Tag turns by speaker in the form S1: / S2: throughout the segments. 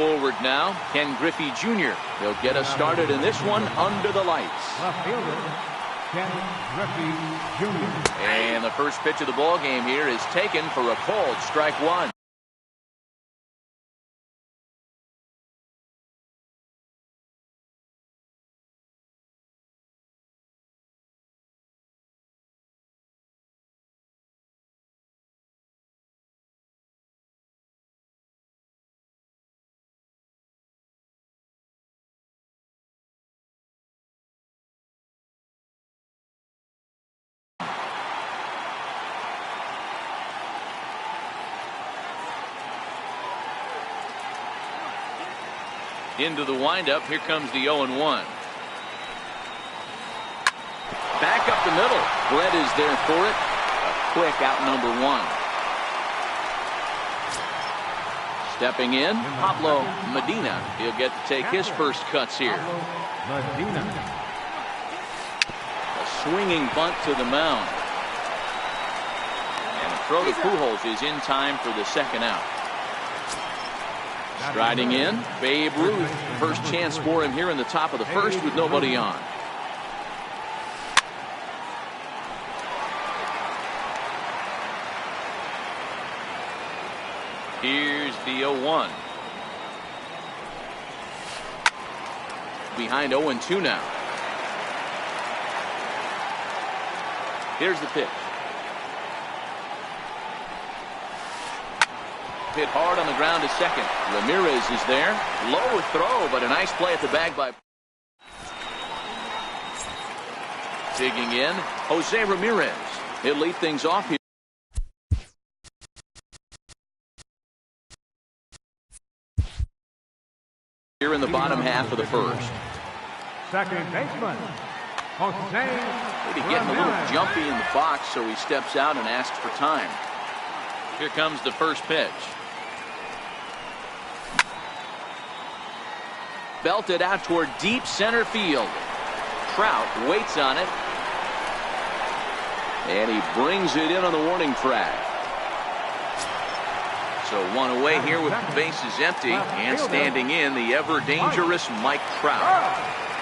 S1: forward now, Ken Griffey Jr. He'll get us started in this one under the lights.
S2: Left fielder, Ken Griffey Jr.
S1: And the first pitch of the ball game here is taken for a called strike one. Into the windup. Here comes the 0-1. Back up the middle. Brett is there for it. A quick out number one. Stepping in, Pablo Medina. He'll get to take his first cuts here.
S2: Medina.
S1: A swinging bunt to the mound. And a throw to Pujols is in time for the second out. Striding in, Babe Ruth. First chance for him here in the top of the first with nobody on. Here's the 0-1. Behind 0-2 now. Here's the pitch. Hit hard on the ground to second. Ramirez is there. Low throw, but a nice play at the bag by. Digging in, Jose Ramirez. He'll lead things off here. Here in the bottom half of the first.
S2: Second baseman, Jose
S1: Maybe getting a little jumpy in the box, so he steps out and asks for time. Here comes the first pitch. Belted out toward deep center field. Trout waits on it. And he brings it in on the warning track. So one away here with the bases empty. And standing in, the ever-dangerous Mike Trout.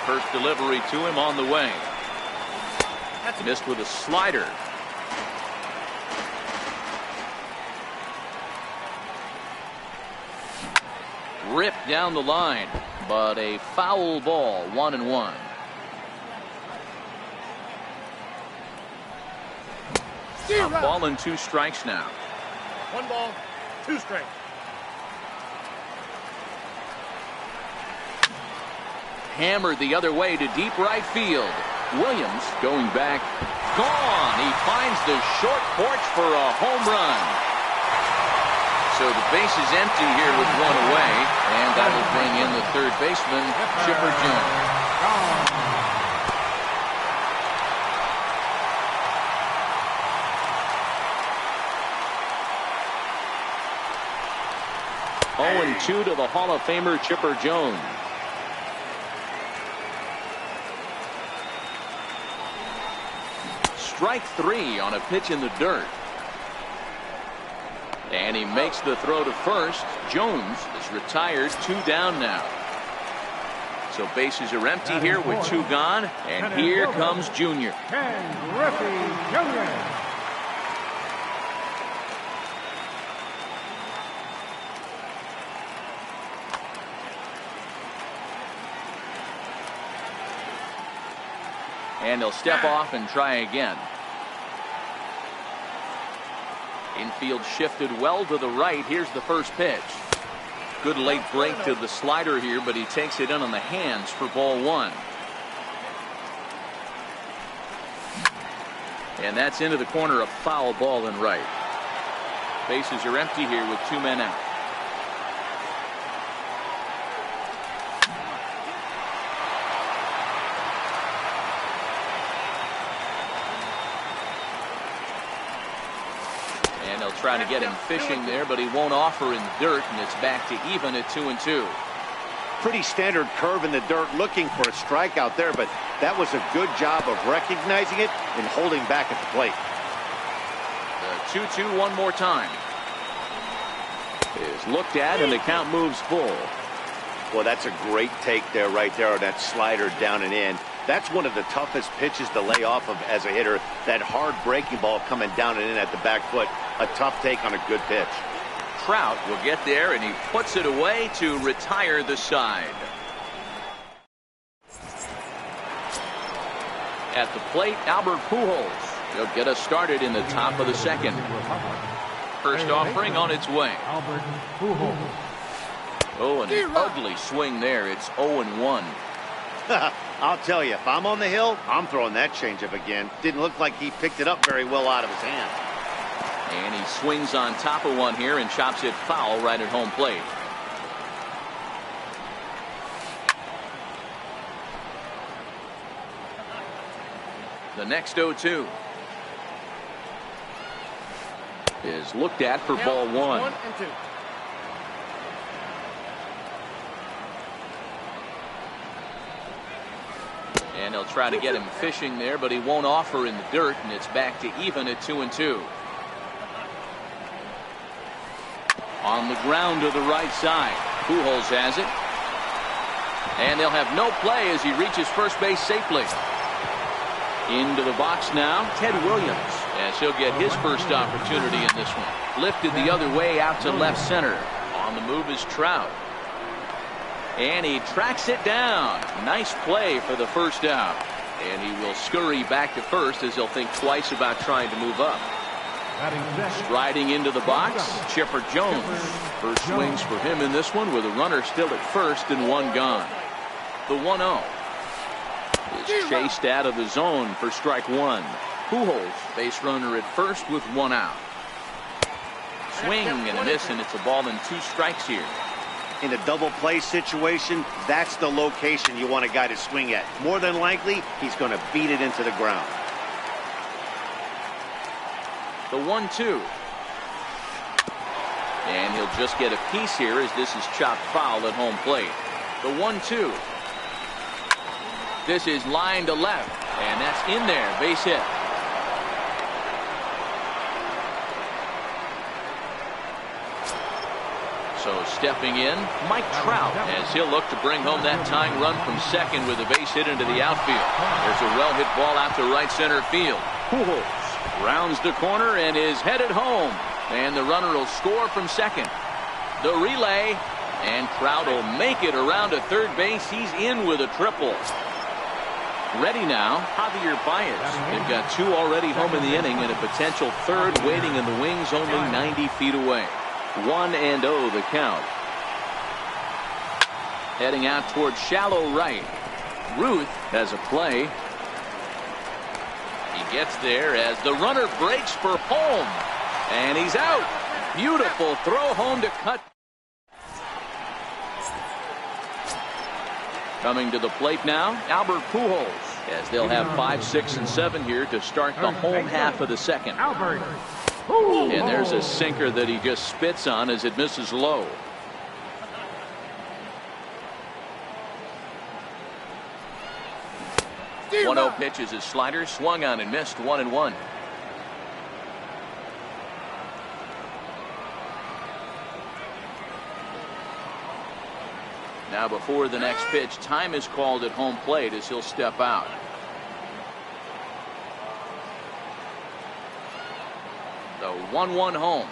S1: First delivery to him on the way. That's missed with a slider. Ripped down the line. But a foul ball, 1-1. A ball and 2 strikes now.
S3: 1 ball, 2 strikes.
S1: Hammered the other way to deep right field. Williams going back. Gone. He finds the short porch for a home run. So the base is empty here with 1 away, and that will bring in the third baseman, Chipper Jones. 0-2 to the Hall of Famer Chipper Jones. Strike 3 on a pitch in the dirt. And he makes the throw to first. Jones is retired, 2 down now. So bases are empty here with 2 gone. And here comes Junior.
S2: Ken Griffey Jr.
S1: And he'll step off and try again. Infield shifted well to the right. Here's the first pitch. Good late break to the slider here, but he takes it in on the hands for ball 1. And that's into the corner, a foul ball in right. Bases are empty here with 2 men out. And they'll try to get him fishing there, but he won't offer in the dirt, and it's back to even at 2-2.
S4: Pretty standard curve in the dirt, looking for a strikeout there, but that was a good job of recognizing it and holding back at the plate.
S1: The 2-2 one more time. Is looked at, and the count moves full.
S4: Well, that's a great take there, right there, on that slider down and in. That's one of the toughest pitches to lay off of as a hitter. That hard breaking ball coming down and in at the back foot. A tough take on a good pitch.
S1: Trout will get there, and he puts it away to retire the side. At the plate, Albert Pujols. He'll get us started in the top of the second. First offering on its way.
S2: Albert Pujols.
S1: Oh, and an ugly swing there. It's 0-1.
S4: I'll tell you, if I'm on the hill, I'm throwing that changeup again. Didn't look like he picked it up very well out of his hand.
S1: And he swings on top of one here and chops it foul right at home plate. The next 0-2 is looked at for ball one.
S3: 1 and 2.
S1: And he'll try to get him fishing there, but he won't offer in the dirt, and it's back to even at 2-2. On the ground to the right side. Pujols has it. And they'll have no play as he reaches first base safely. Into the box now, Ted Williams, as he'll get his first opportunity in this one. Lifted the other way out to left center. On the move is Trout. And he tracks it down. Nice play for the first out. And he will scurry back to first as he'll think twice about trying to move up. Striding into the box, Chipper Jones. First swings for him in this one with a runner still at first and one gone. The 1-0 is chased out of the zone for strike one. Pujols, base runner at first with one out. Swing and a miss, and it's a ball and 2 strikes here.
S4: In a double play situation, that's the location you want a guy to swing at. More than likely, he's going to beat it into the ground.
S1: The 1-2. And he'll just get a piece here as this is chopped foul at home plate. The 1-2. This is line to left, and that's in there. Base hit. So stepping in, Mike Trout, as he'll look to bring home that tying run from second with a base hit into the outfield. There's a well-hit ball out to right center field. Pujols rounds the corner and is headed home. And the runner will score from second. The relay, and Trout will make it around to third base. He's in with a triple. Ready now, Javier Baez. They've got 2 already home in the inning and a potential third waiting in the wings only 90 feet away. 1-0 the count. Heading out towards shallow right. Ruth has a play. He gets there as the runner breaks for home. And he's out. Beautiful throw home to cut. Coming to the plate now, Albert Pujols, as they'll have 5, 6, and 7 here to start the home half of the second.
S2: Albert.
S1: And there's a sinker that he just spits on as it misses low. The 1-0 pitch is his slider, swung on and missed. 1-1. Now before the next pitch, time is called at home plate as he'll step out. The 1-1 home.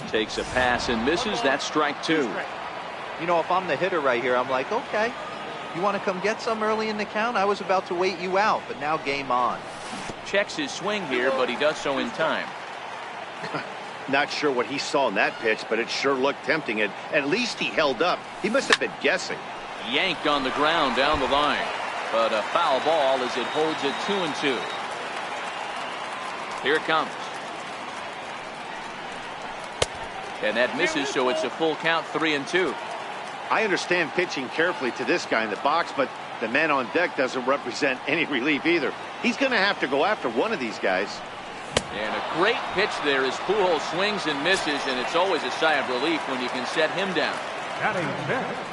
S1: Takes a pass and misses. That's strike 2.
S5: You know, if I'm the hitter right here, I'm like, okay, you want to come get some early in the count? I was about to wait you out, but now game on.
S1: Checks his swing here, but he does so in time.
S4: Not sure what he saw in that pitch, but it sure looked tempting. And at least he held up. He must have been guessing.
S1: Yanked on the ground down the line. But a foul ball as it holds it 2-2. Here it comes. And that misses, so it's a full count, 3-2.
S4: I understand pitching carefully to this guy in the box, but the man on deck doesn't represent any relief either. He's going to have to go after one of these guys.
S1: And a great pitch there as Pujols swings and misses, and it's always a sigh of relief when you can set him down.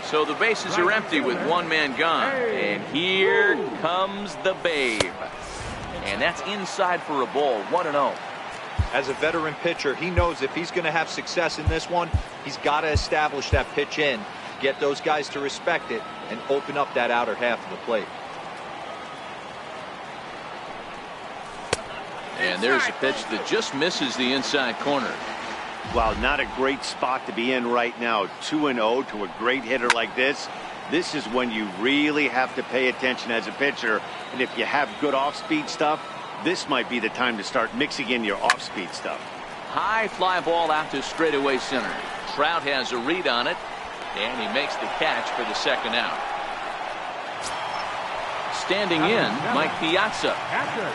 S1: So the bases are empty with one man gone. And here comes the Babe. And that's inside for a ball. 1-0.
S5: As a veteran pitcher, he knows if he's going to have success in this one, he's got to establish that pitch in, get those guys to respect it, and open up that outer half of the plate.
S1: And there's a pitch that just misses the inside corner.
S4: Wow, not a great spot to be in right now. 2-0 to a great hitter like this. This is when you really have to pay attention as a pitcher. And if you have good off-speed stuff, this might be the time to start mixing in your off-speed stuff.
S1: High fly ball out to straightaway center. Trout has a read on it, and he makes the catch for the second out. Standing in, Mike Piazza.
S2: Catcher,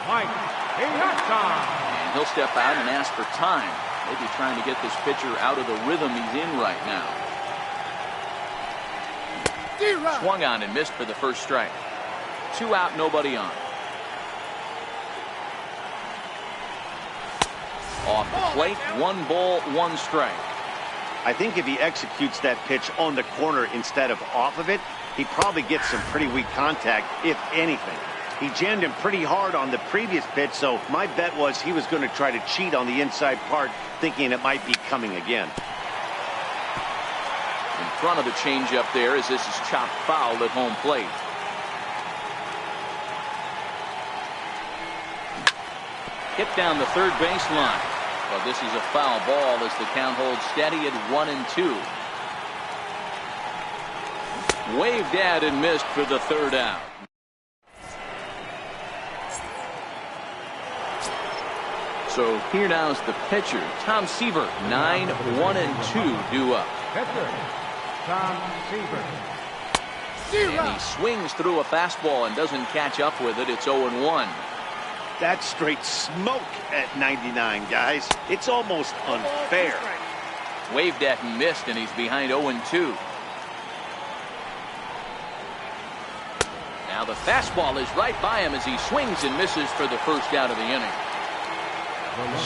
S2: Mike Piazza.
S1: And he'll step out and ask for time. Maybe trying to get this pitcher out of the rhythm he's in right now. Swung on and missed for the first strike. 2 out, nobody on. Off the plate, 1 ball, 1 strike.
S4: I think if he executes that pitch on the corner instead of off of it, he probably gets some pretty weak contact, if anything. He jammed him pretty hard on the previous pitch, so my bet was he was going to try to cheat on the inside part, thinking it might be coming again.
S1: In front of the changeup there as this is chopped foul at home plate. Hit down the third baseline. Well, this is a foul ball as the count holds steady at 1-2. Waved at and missed for the third out. So here now is the pitcher, Tom Seaver. 9-1-2 due up.
S2: Pitcher, Tom Seaver.
S1: And he swings through a fastball and doesn't catch up with it. It's 0-1.
S4: That's straight smoke at 99, guys. It's almost unfair.
S1: Waved at and missed, and he's behind 0-2. Now the fastball is right by him as he swings and misses for the first out of the inning.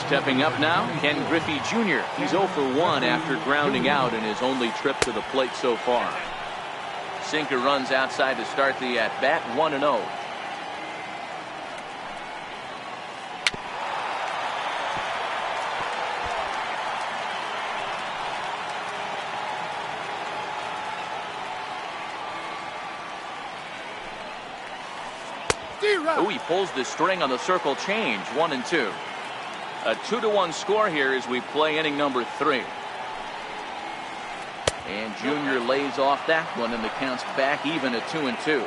S1: Stepping up now, Ken Griffey Jr. He's 0 for 1 after grounding out in his only trip to the plate so far. Sinker runs outside to start the at-bat, 1-0. Oh, he pulls the string on the circle change, 1-2. A 2-1 score here as we play inning number 3. And Junior lays off that one, and the count's back even at 2-2.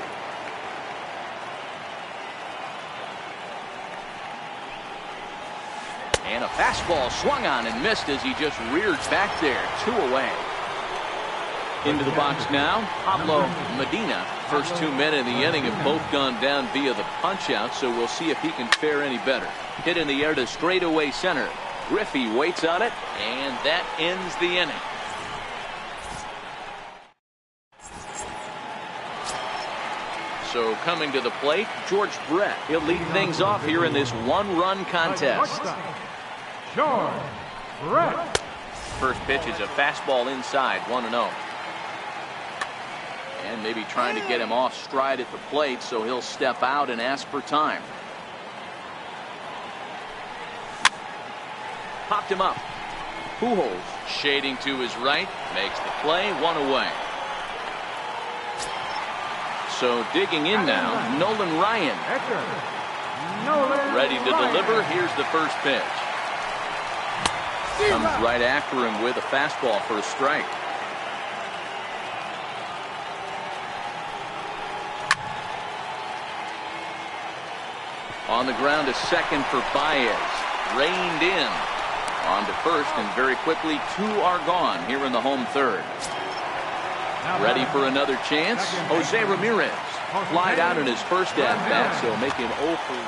S1: And a fastball swung on and missed as he just reared back there. 2 away. Into the box now, Pablo Medina. First 2 men in the inning have both gone down via the punch-out, so we'll see if he can fare any better. Hit in the air to straightaway center. Griffey waits on it, and that ends the inning. So coming to the plate, George Brett. He'll lead things off here in this 1-run contest.
S2: George Brett.
S1: First pitch is a fastball inside, 1-0. And maybe trying to get him off stride at the plate, so he'll step out and ask for time. Popped him up. Pujols shading to his right, makes the play, 1 away. So digging in now, Nolan Ryan. Ready to deliver. Here's the first pitch. Comes right after him with a fastball for a strike. On the ground to second for Baez. Reined in. On to first, and very quickly 2 are gone here in the home third. Ready for another chance. Jose Ramirez flied out in his first at-bat, so make him 0 for 1.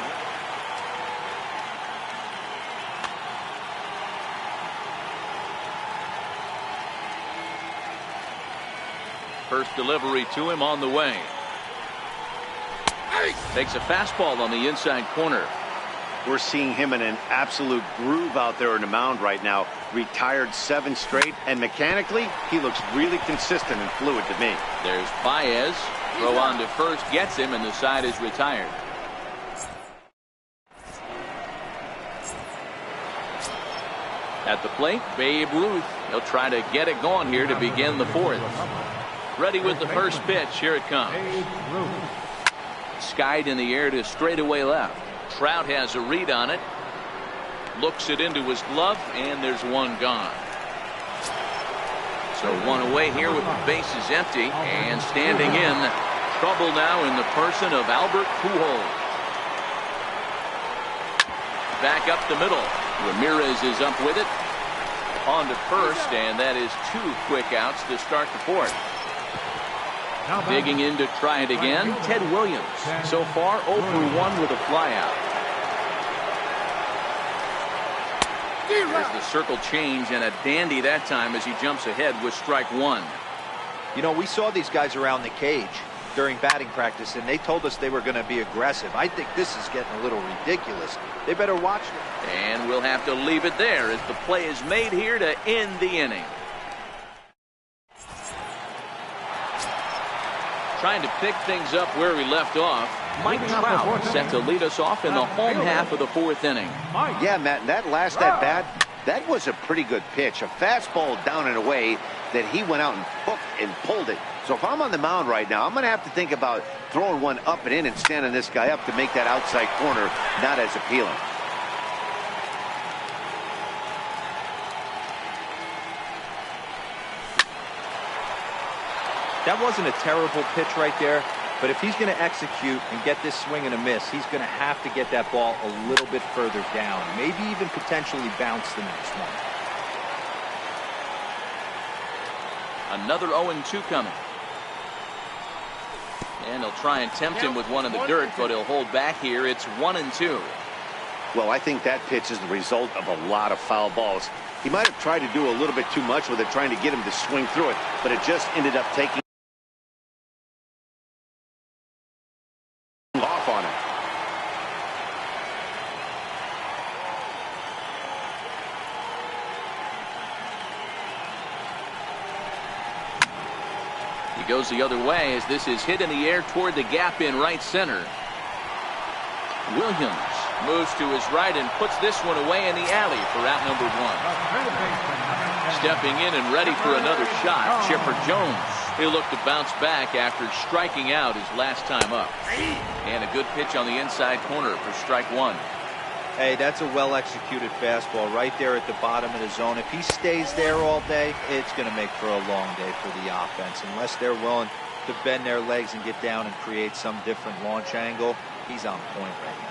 S1: First delivery to him on the way. Takes a fastball on the inside corner.
S4: We're seeing him in an absolute groove out there on the mound right now. Retired 7 straight, and mechanically, he looks really consistent and fluid to me.
S1: There's Baez. Throw on to first, gets him, and the side is retired. At the plate, Babe Ruth. He'll try to get it going here to begin the fourth. Ready with the first pitch. Here it comes. Skied in the air to straightaway left. Trout has a read on it. Looks it into his glove, and there's one gone. So one away here with the bases empty, and standing in. Trouble now in the person of Albert Pujols. Back up the middle. Ramirez is up with it. On to first, and that is 2 quick outs to start the fourth. Digging in to try it again, Ted Williams. So far 0 for 1 with a flyout. There's the circle change, and a dandy that time as he jumps ahead with strike 1.
S5: You know, we saw these guys around the cage during batting practice, and they told us they were going to be aggressive. I think this is getting a little ridiculous. They better watch it.
S1: And we'll have to leave it there as the play is made here to end the inning. Trying to pick things up where we left off. Mike Trout set to lead us off in the home half of the fourth inning.
S4: Yeah, Matt, that last at bat, that was a pretty good pitch. A fastball down and away that he went out and hooked and pulled it. So if I'm on the mound right now, I'm going to have to think about throwing one up and in and standing this guy up to make that outside corner not as appealing.
S5: That wasn't a terrible pitch right there, but if he's going to execute and get this swing and a miss, he's going to have to get that ball a little bit further down, maybe even potentially bounce the next one.
S1: Another 0-2 coming. And he'll try and tempt him with one in the dirt, but he'll hold back here. It's 1-2.
S4: Well, I think that pitch is the result of a lot of foul balls. He might have tried to do a little bit too much with it, trying to get him to swing through it, but it just ended up taking off on him.
S1: He goes the other way as this is hit in the air toward the gap in right center. Williams moves to his right and puts this one away in the alley for out number 1. Stepping in and ready for another shot, Chipper Jones. He'll look to bounce back after striking out his last time up. And a good pitch on the inside corner for strike 1.
S5: Hey, that's a well-executed fastball right there at the bottom of the zone. If he stays there all day, it's going to make for a long day for the offense. Unless they're willing to bend their legs and get down and create some different launch angle, he's on point right now.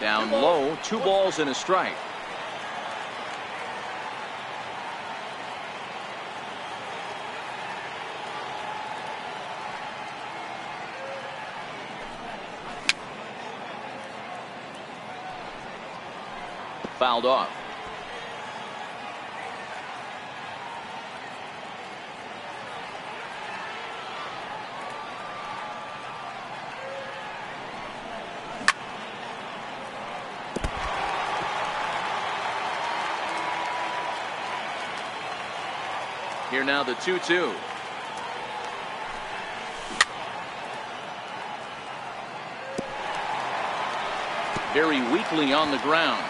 S1: Down low, 2 balls and a strike. Fouled off. Here now the 2-2. Very weakly on the ground.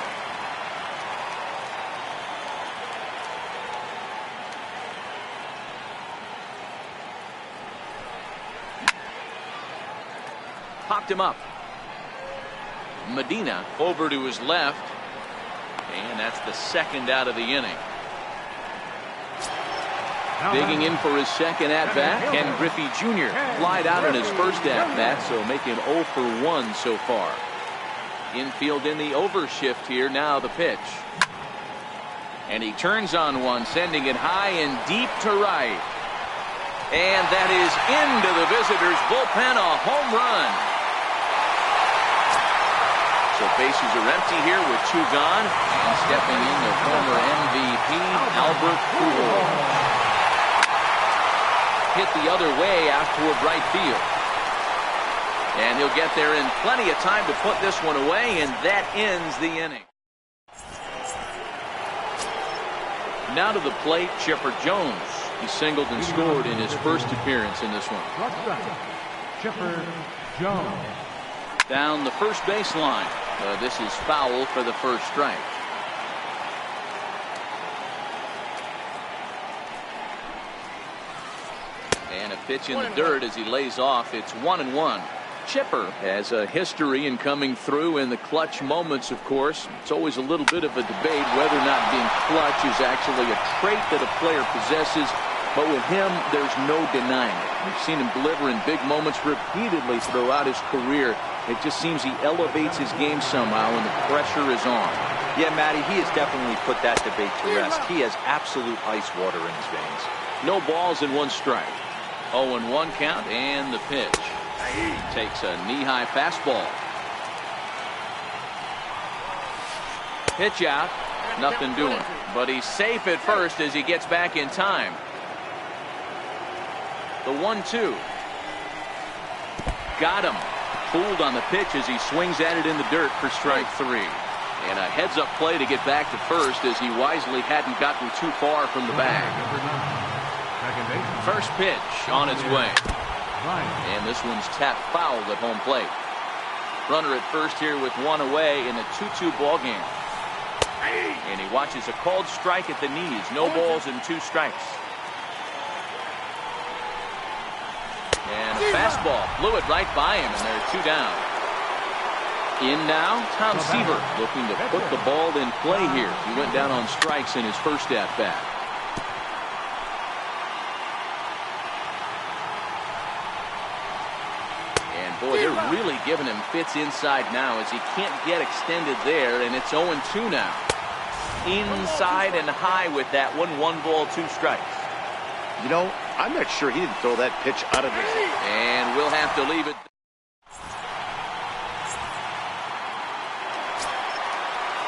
S1: Popped him up. Medina over to his left. And that's the second out of the inning. Digging in for his second at-bat, Ken Griffey Jr. flied out in his first at-bat, so making 0 for 1 so far. Infield in the overshift here, now the pitch. And he turns on one, sending it high and deep to right. And that is into the visitors' bullpen, a home run. So bases are empty here with 2 gone. And stepping in the former MVP, Albert Pujols. Hit the other way out toward right field. And he'll get there in plenty of time to put this one away, and that ends the inning. Now to the plate, Chipper Jones. He singled and scored in his first appearance in this one.
S2: Chipper Jones.
S1: Down the first baseline. This is foul for the first strike. And a pitch in the dirt as he lays off. It's 1-1. Chipper has a history in coming through in the clutch moments, of course. It's always a little bit of a debate whether or not being clutch is actually a trait that a player possesses. But with him, there's no denying it. We've seen him deliver in big moments repeatedly throughout his career. It just seems he elevates his game somehow when the pressure is on.
S5: Yeah, Matty, he has definitely put that debate to rest. He has absolute ice water in his veins.
S1: No balls and 1 strike. 0-1 count and the pitch. Takes a knee-high fastball. Pitch out. Nothing doing. But he's safe at first as he gets back in time. The 1-2. Got him. Fooled on the pitch as he swings at it in the dirt for strike 3. And a heads-up play to get back to first as he wisely hadn't gotten too far from the bag. First pitch on its way. And this one's tapped foul at home plate. Runner at first here with 1 away in a 2-2 ball game. And he watches a called strike at the knees. No balls and 2 strikes. And a fastball blew it right by him, and there are 2 down. In now, Tom Seaver looking to put the ball in play here. He went down on strikes in his first at-bat. And boy, they're really giving him fits inside now as he can't get extended there, and it's 0-2 now. Inside and high with that one. 1 ball, 2 strikes.
S4: You know, I'm not sure he didn't throw that pitch out of his.
S1: And we'll have to leave it.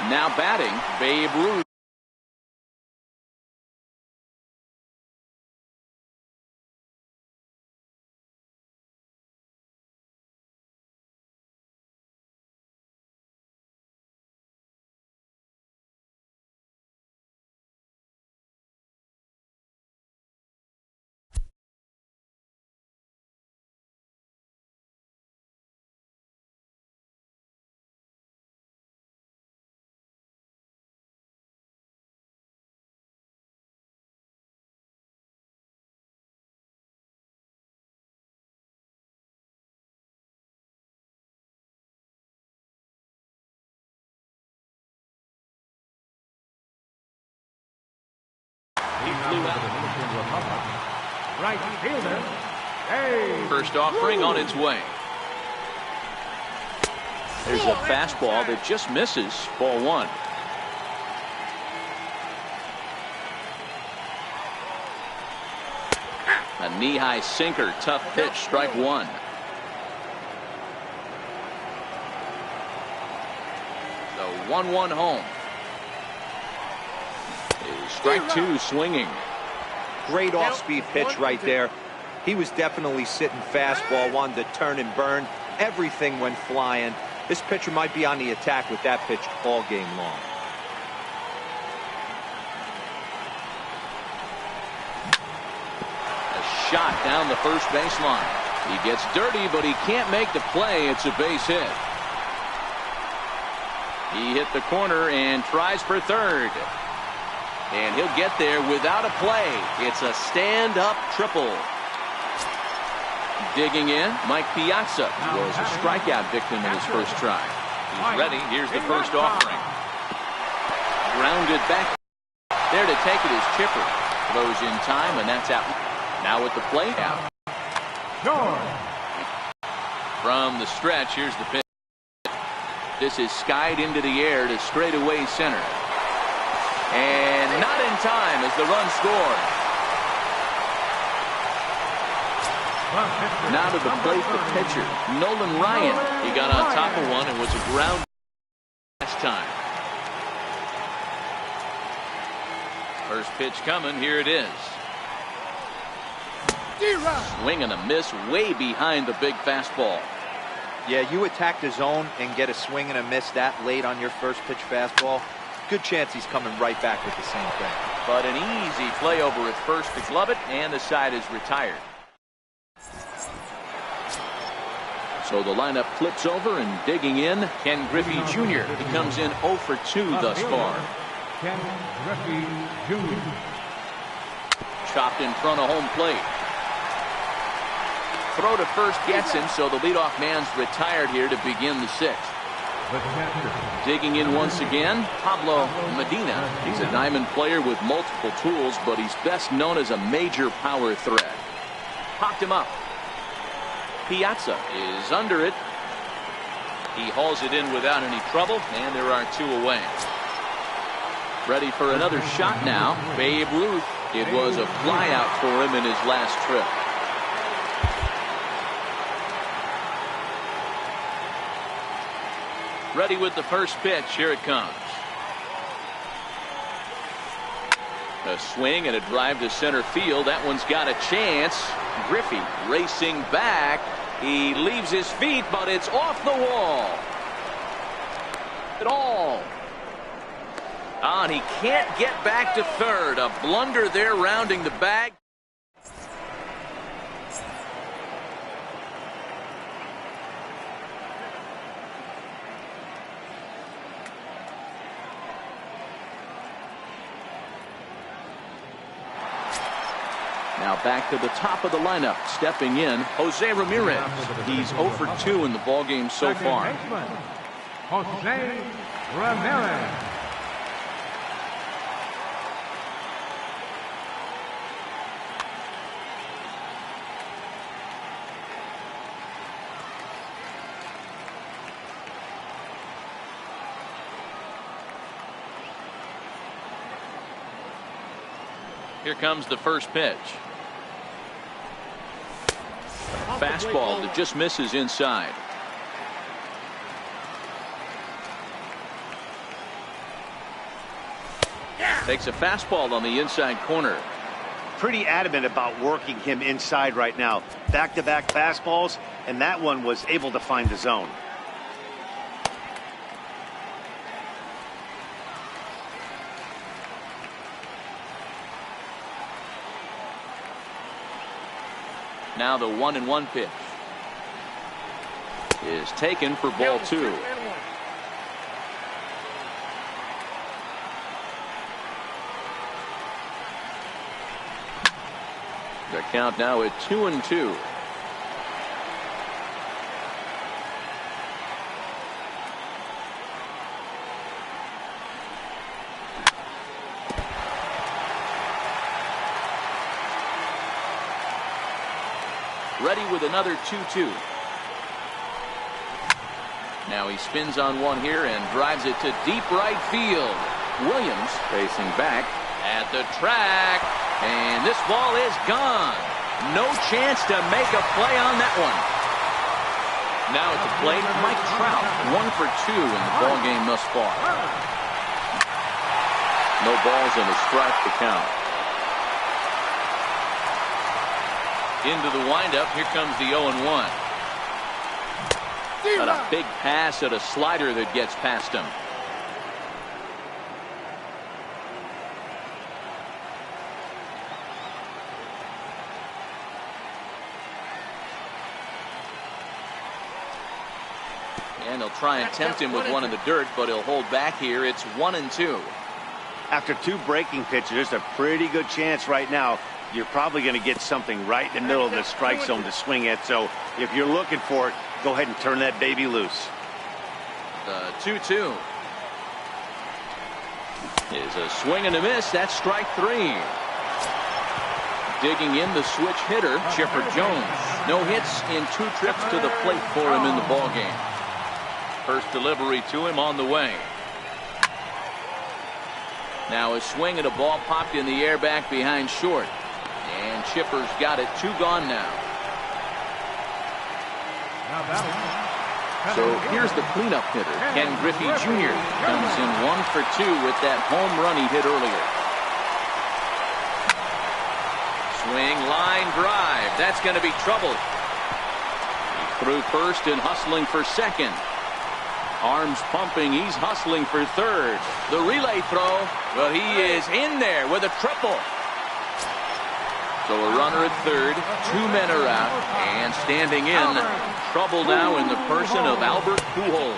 S1: Now batting, Babe Ruth.
S2: Right fielder, Dave.
S1: First offering on its way. There's a fastball that just misses. Ball 1. A knee-high sinker, tough pitch, strike 1. So 1-1 home. Strike 2 swinging.
S5: Great off-speed pitch right there. He was definitely sitting fastball, wanted to turn and burn. Everything went flying. This pitcher might be on the attack with that pitch all game long.
S1: A shot down the first baseline. He gets dirty, but he can't make the play. It's a base hit. He hit the corner and tries for third. And he'll get there without a play. It's a stand-up triple. Digging in, Mike Piazza was a strikeout victim in his first try. He's ready. Here's the first offering. Grounded back. There to take it is Chipper. Throws in time, and that's out. Now at the plate. Out. From the stretch, here's the pitch. This is skied into the air to straightaway center. And not in time as the run scored. Now to the plate, the pitcher, Nolan Ryan. He got on top of one and was a ground last time. First pitch coming. Here it is. Swing and a miss way behind the big fastball.
S5: Yeah, you attack the zone and get a swing and a miss that late on your first pitch fastball. Good chance he's coming right back with the same thing.
S1: But an easy play over at first to glove it, and the side is retired. So the lineup flips over, and digging in, Ken Griffey Jr. He comes in 0 for 2 thus far.
S2: Ken Griffey Jr.
S1: Chopped in front of home plate. Throw to first gets him, so the leadoff man's retired here to begin the 6th. Digging in once again, Pablo Medina. He's a diamond player with multiple tools, but he's best known as a major power threat. Popped him up. Piazza is under it. He hauls it in without any trouble, and there are 2 away. Ready for another shot now. Babe Ruth. It was a flyout for him in his last trip. Ready with the first pitch. Here it comes. A swing and a drive to center field. That one's got a chance. Griffey racing back. He leaves his feet, but it's off the wall. At all. And he can't get back to third. A blunder there rounding the bag. Now back to the top of the lineup. Stepping in, Jose Ramirez. He's 0 for 2 in the ballgame so far.
S2: Jose Ramirez.
S1: Here comes the first pitch. Fastball that just misses inside. Takes a fastball on the inside corner.
S4: Pretty adamant about working him inside right now. Back-to-back fastballs, and that one was able to find the zone.
S1: Now the 1-1 pitch is taken for ball 2. The count now at 2-2. Ready with another 2-2. Now he spins on one here and drives it to deep right field. Williams facing back at the track, and this ball is gone. No chance to make a play on that one. Now at the plate, Mike Trout, 1 for 2 in the ball game thus far. No balls and a strike to count. Into the windup. Here comes the 0-1. Got a big pass at a slider that gets past him. And he'll try and tempt him with one in the dirt, but he'll hold back here. It's 1-2.
S4: After 2 breaking pitches, there's a pretty good chance right now you're probably going to get something right in the middle of the strike zone to swing at. So if you're looking for it, go ahead and turn that baby loose.
S1: The 2-2 is a swing and a miss. That's strike 3. Digging in, the switch hitter, Chipper Jones. No hits in 2 trips to the plate for him in the ballgame. First delivery to him on the way. Now a swing and a ball popped in the air back behind short. And Chipper's got it. 2 gone now. So here's the cleanup hitter, Ken Griffey Jr. Comes in 1 for 2 with that home run he hit earlier. Swing, line drive. That's going to be trouble. He threw first and hustling for second. Arms pumping. He's hustling for third. The relay throw. Well, he is in there with a triple. So a runner at third, 2 men are out, and standing in, trouble now in the person of Albert Pujols.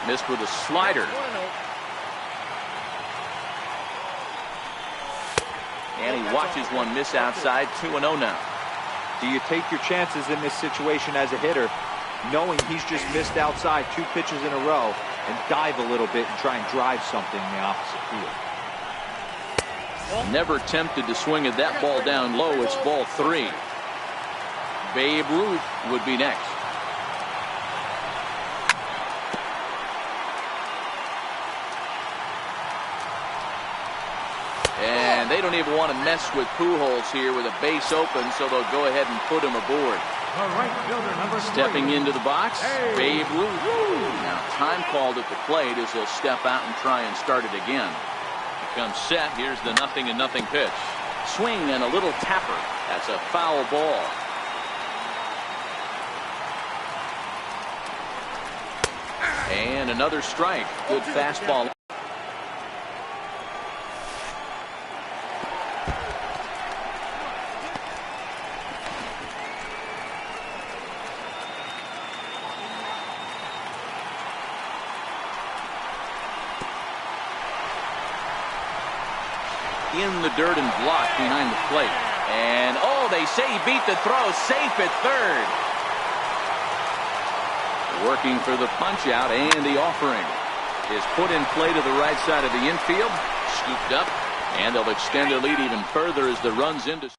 S1: Missed with a slider. And he watches one miss outside, 2-0 now.
S5: Do you take your chances in this situation as a hitter, knowing he's just missed outside 2 pitches in a row, and dive a little bit and try and drive something in the opposite field?
S1: Never tempted to swing at that ball down low. It's ball 3. Babe Ruth would be next. And they don't even want to mess with Pujols here with a base open, so they'll go ahead and put him aboard. Stepping into the box, Babe Ruth. Now time called at the plate as he'll step out and try and start it again. Comes set. Here's the 0-0 pitch. Swing and a little tapper. That's a foul ball. And another strike. Good fastball. In the dirt and blocked behind the plate. And oh, they say he beat the throw. Safe at third. Working for the punch out, and the offering is put in play to the right side of the infield. Scooped up, and they'll extend their lead even further as the runs into.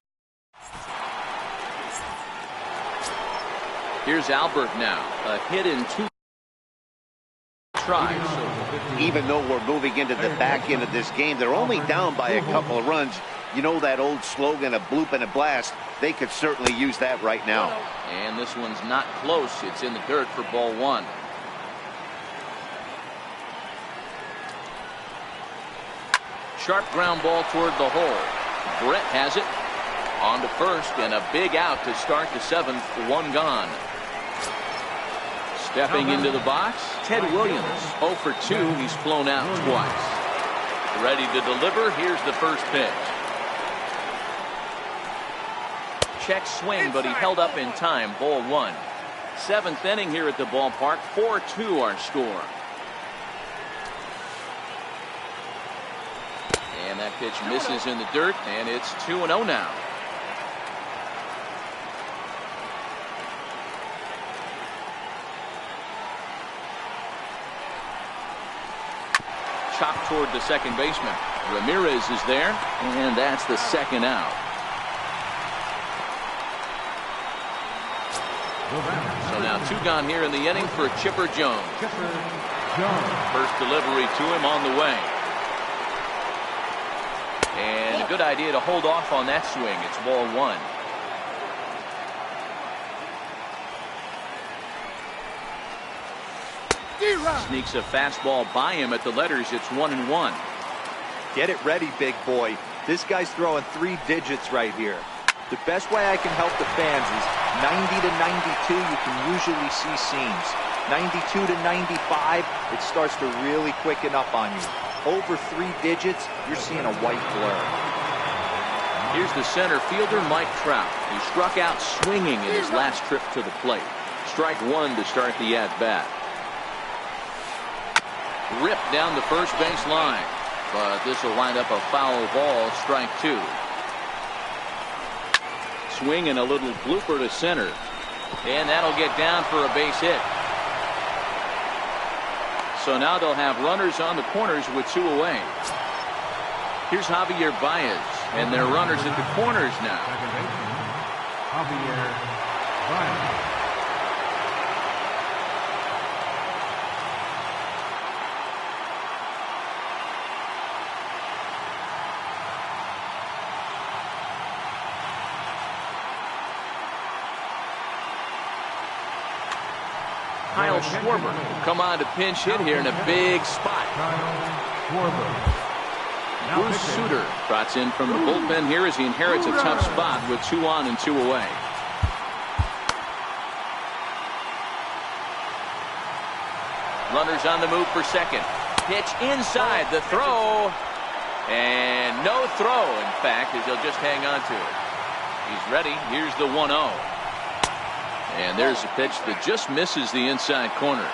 S1: Here's Albert now. A hit in 2 tries.
S4: Even though we're moving into the back end of this game, they're only down by a couple of runs. You know that old slogan, a bloop and a blast. They could certainly use that right now.
S1: And this one's not close. It's in the dirt for ball 1. Sharp ground ball toward the hole. Brett has it. On to first, and a big out to start the 7th. 1 gone. Stepping into the box, Ted Williams. 0 for 2. He's flown out twice. Ready to deliver. Here's the first pitch. Check swing, but he held up in time. Ball 1. 7th inning here at the ballpark. 4-2 our score. And that pitch misses in the dirt, and it's 2-0 now. Chopped toward the second baseman. Ramirez is there, and that's the 2nd out. So now 2 gone here in the inning for Chipper Jones. First delivery to him on the way. And a good idea to hold off on that swing. It's ball 1. Sneaks a fastball by him at the letters. It's 1-1.
S5: Get it ready, big boy. This guy's throwing 3 digits right here. The best way I can help the fans is 90 to 92. You can usually see seams. 92 to 95, it starts to really quicken up on you. Over 3 digits, you're seeing a white blur.
S1: Here's the center fielder, Mike Trout. He struck out swinging in his last trip to the plate. Strike 1 to start the at-bat. Ripped down the first base line, but this will wind up a foul ball. Strike 2. Swing and a little blooper to center, and that'll get down for a base hit. So now they'll have runners on the corners with 2 away. Here's Javier Baez, and they're runners at the corners now.
S2: Javier Baez.
S1: Kyle Schwarber will come on to pinch hit here in a big spot. Bruce Sutter trots in from the bullpen here as he inherits a tough spot with 2 on and 2 away. Runners on the move for second. Pitch inside, the throw, and no throw, in fact, as he'll just hang on to it. He's ready. Here's the 1-0. And there's a pitch that just misses the inside corner.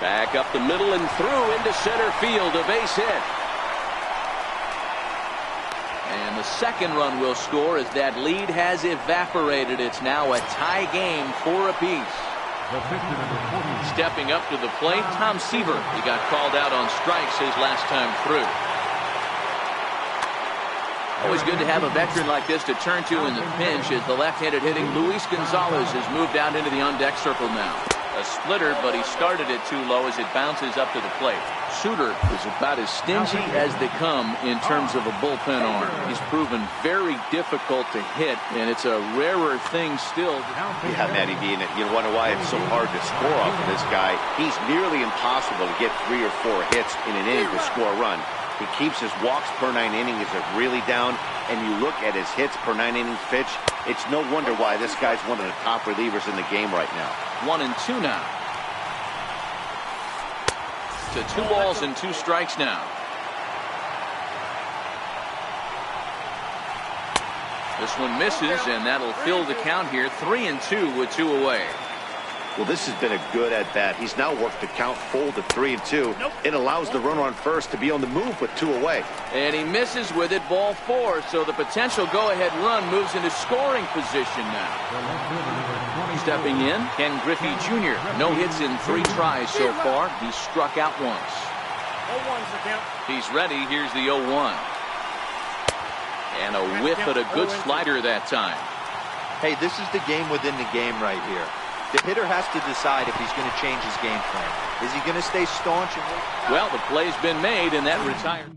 S1: Back up the middle and through into center field. A base hit. And the second run will score as that lead has evaporated. It's now a tie game, 4 apiece. Stepping up to the plate, Tom Seaver. He got called out on strikes his last time through. Always good to have a veteran like this to turn to in the pinch as the left-handed hitting Luis Gonzalez has moved out into the on-deck circle now. A splitter, but he started it too low as it bounces up to the plate. Suter is about as stingy as they come in terms of a bullpen arm. He's proven very difficult to hit, and it's a rarer thing still.
S4: Yeah, Matty B, and you wonder why it's so hard to score off of this guy. He's nearly impossible to get 3 or 4 hits in an inning to score a run. He keeps his walks per 9 innings really down, and you look at his hits per 9 innings pitch, it's no wonder why this guy's one of the top relievers in the game right now.
S1: 1-2 now. To 2 balls and 2 strikes now. This one misses, and that'll fill the count here. 3-2 with 2 away.
S4: Well, this has been a good at-bat. He's now worked the count full to 3-2. It allows the runner on first to be on the move with 2 away.
S1: And he misses with it, ball 4. So the potential go-ahead run moves into scoring position now. Stepping in, Ken Griffey Jr. No hits in 3 tries so far. He's struck out once.
S3: 0-1's the count.
S1: He's ready. Here's the 0-1. And a whiff at a good slider that time.
S5: Hey, this is the game within the game right here. The hitter has to decide if he's going to change his game plan. Is he going to stay staunch?
S1: Well, the play's been made, and that retired.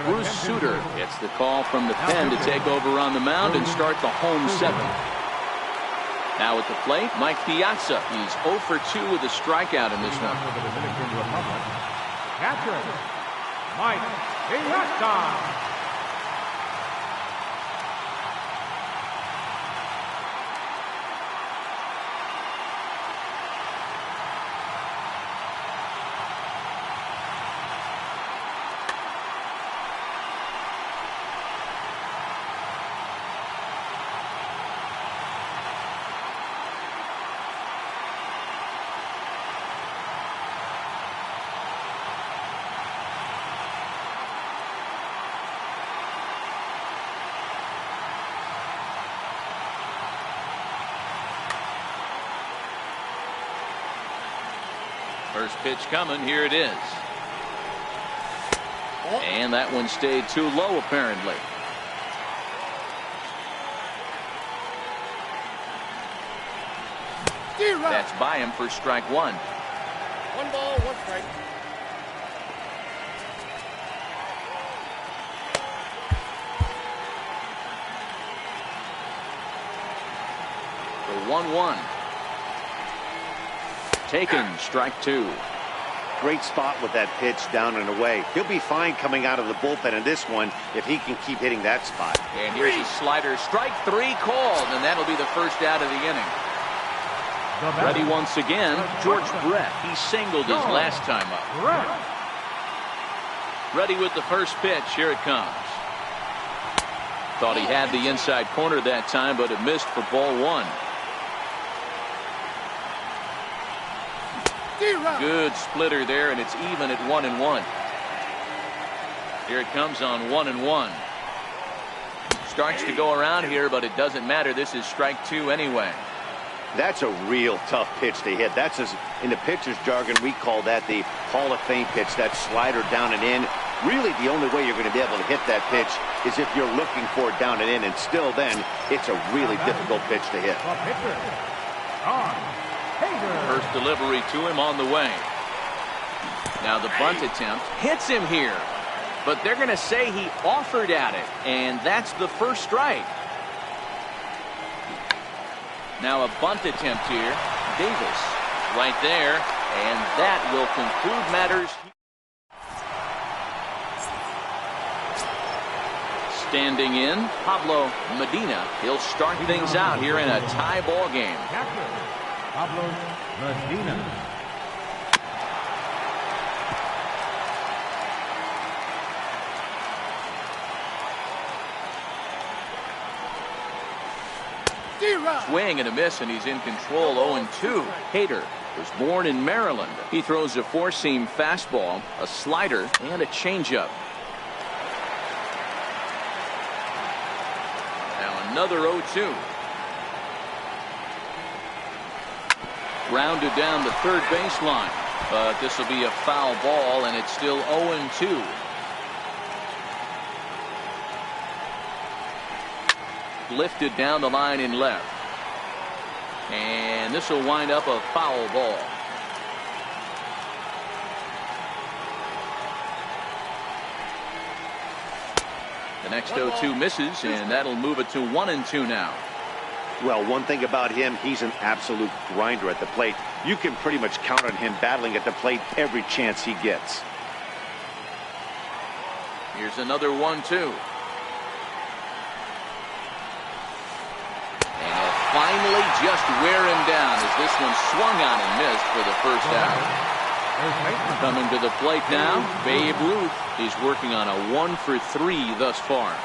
S1: Bruce Suter gets the call from the pen to take over on the mound and start the home 7th. Now at the plate, Mike Piazza. He's 0 for 2 with a strikeout in this one.
S2: Catcher, Mike Piazza.
S1: First pitch coming. Here it is. And that one stayed too low, apparently. That's by him for strike 1.
S3: 1 ball, 1 strike.
S1: The 1-1. Taken, strike 2.
S4: Great spot with that pitch down and away. He'll be fine coming out of the bullpen in this one if he can keep hitting that spot.
S1: And here's a slider. Strike 3 called, and that'll be the first out of the inning. Ready once again, George Brett. He singled his last time up. Ready with the first pitch. Here it comes. Thought he had the inside corner that time, but it missed for ball 1. Good splitter there, and it's even at 1-1. Here it comes on 1-1. Starts to go around here, but it doesn't matter. This is strike 2 anyway.
S4: That's a real tough pitch to hit. That's in the pitcher's jargon, we call that the Hall of Fame pitch. That slider down and in. Really, the only way you're going to be able to hit that pitch is if you're looking for it down and in, and still then, it's a really difficult pitch to hit.
S1: First delivery to him on the way. Now the bunt attempt hits him here, but they're going to say he offered at it, and that's the first strike. Now a bunt attempt here. Davis right there, and that will conclude matters. Standing in, Pablo Medina. He'll start things out here in a tie ball game.
S2: Captain, Pablo Medina.
S1: Swing and a miss, and he's in control. 0-2. Hader was born in Maryland. He throws a four-seam fastball, a slider, and a changeup. Now another 0-2. Rounded down the third baseline, but this will be a foul ball, and it's still 0-2. Lifted down the line in left. And this will wind up a foul ball. The next 0-2 misses, and that'll move it to 1-2 now.
S4: Well, one thing about him, he's an absolute grinder at the plate. You can pretty much count on him battling at the plate every chance he gets.
S1: Here's another 1-2. Finally just wear him down as this one swung on and missed for the first out. Coming to the plate now, Babe Ruth. He's working on a 1-for-3 thus far.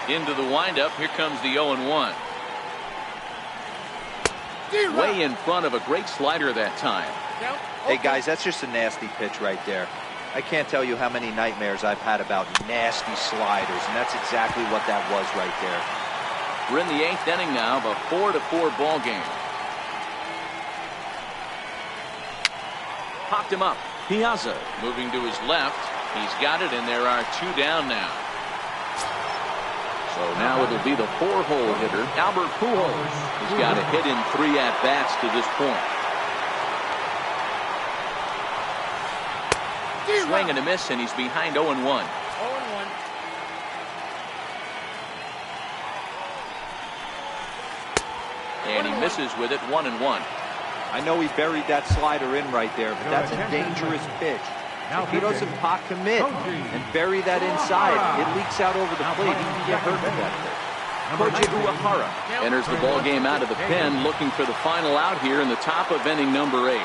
S1: Into the windup, here comes the 0-1. Way in front of a great slider that time.
S5: Hey guys, that's just a nasty pitch right there. I can't tell you how many nightmares I've had about nasty sliders, and that's exactly what that was right there.
S1: We're in the 8th inning now of a 4-4 ball game. Popped him up. Piazza moving to his left. He's got it, and there are 2 down now. So now it'll be the 4-hole hitter, Albert Pujols. He's got a hit in 3 at-bats to this point. Swing and a miss, and he's behind 0-1.
S3: 0-1.
S1: And he misses with it, 1-1.
S5: I know he buried that slider in right there, but that's a dangerous pitch. If he doesn't pot commit and bury that inside, it leaks out over the plate. He can get hurt with that pitch.
S1: Koji Uehara enters the ball game out of the pen, looking for the final out here in the top of inning number 8.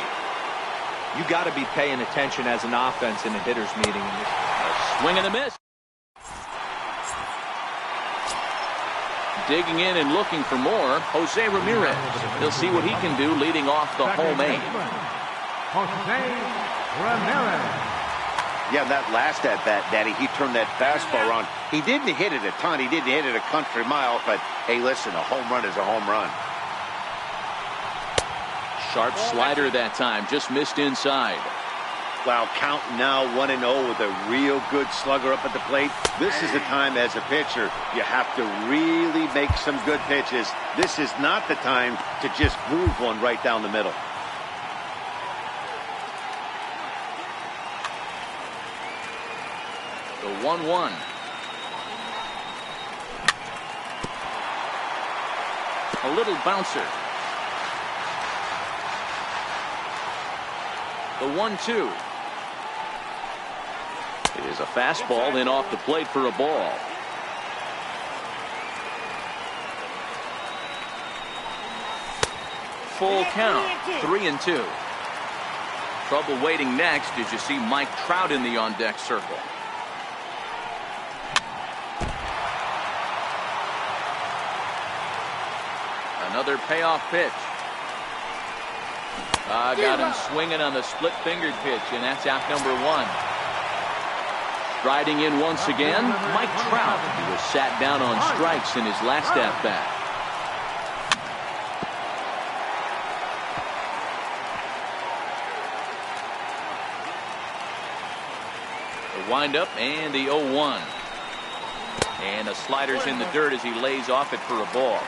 S5: You got to be paying attention as an offense in a hitter's meeting.
S1: A swing and a miss. Digging in and looking for more, Jose Ramirez. He'll see what he can do leading off the home 8.
S2: Jose Ramirez.
S4: Yeah, that last at-bat, Daddy, he turned that fastball around. He didn't hit it a ton. He didn't hit it a country mile, but hey, listen, a home run is a home run.
S1: Sharp slider that time, just missed inside.
S4: Wow, count now 1-0 with a real good slugger up at the plate. This is the time as a pitcher you have to really make some good pitches. This is not the time to just groove one right down the middle.
S1: The 1-1. A little bouncer. The 1-2. It is a fastball, then off the plate for a ball. Full count, 3-2. Trouble waiting next as you see Mike Trout in the on-deck circle. Another payoff pitch. Got him swinging on the split-fingered pitch, and that's out number 1. Striding in once again, Mike Trout, who was sat down on strikes in his last at-bat. The windup and the 0-1. And the slider's in the dirt as he lays off it for a ball.